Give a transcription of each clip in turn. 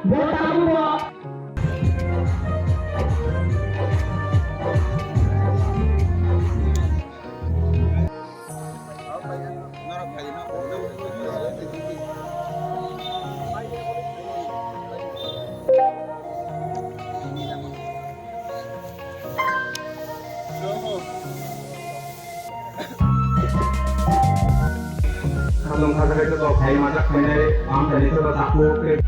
Belum kata itu kok kayak macam ini, am dari itu takut.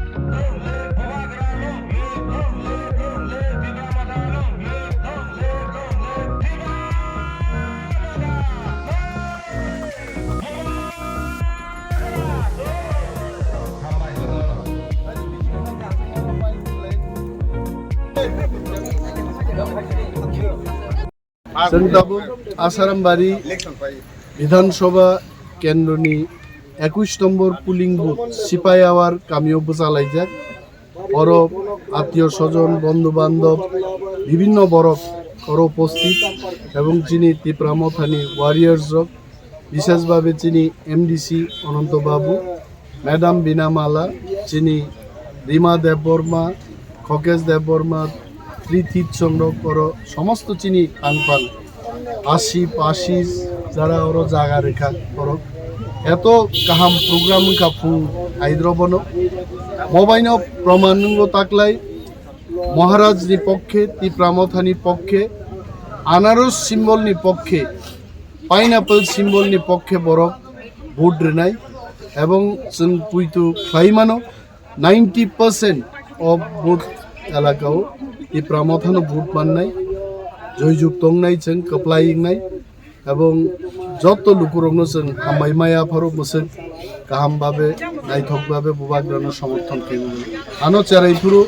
Ashrambarini বিধানসভা কেন্দ্রনি 21 নম্বর pulling booth সিপাইয়াওয়ার কামিও চালাই যাক বড় আত্মীয় স্বজন বন্ধু বান্ধব বিভিন্ন বরফ কর উপস্থিত এবং যিনি তীব্রামথানি ওয়ারিয়ার্স বিশেষভাবে যিনি এমডিসি অনন্তবাবু ম্যাডাম বিনামালা যিনি রিমা দেববর্মা খকেশ দেববর্মা ত্রিথিত সংগ্রহ কর সমস্ত চিনি আনপান আশিস যারা ওর জায়গা রেখা কর এত কাহাম প্রোগ্রাম কাপু হাইদ্রবন মবাইন প্রমাণঙ্গ তাকলাই মহারাজনি পক্ষে তীব্রামথানি পক্ষে আনারস সিম্বলনি পক্ষে পাইনাপল সিম্বলনি পক্ষে বরফ ভোট রেনাই এবং जों পুইতু খাইমানো 90% অফ ভোট এলাকাও তীব্রামথানো ভোট মাননাই জয়যুক্ত নাই जों কপ্লাইনাই এবং যত লুকুরকনো जों হামাইমায়া ফারো মসে গাহামভাবে নাইথকভাবে বুবাগ্রানো সমর্থন কেমন আনো চেরাইপুরু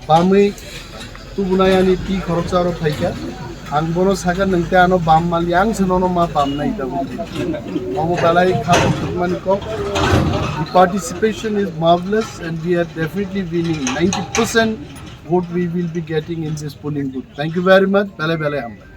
বামৈ তুবুনায়ানি টি খরচারো থাইকা आं बनो सागा नंते आनो बाम माली आं सनोनो मा बाम नाइ दा ममो बालाई खाबो माने को the participation is marvelous and we are definitely winning 90% vote we will be getting in this polling booth. Thank you very much. Bale bale हम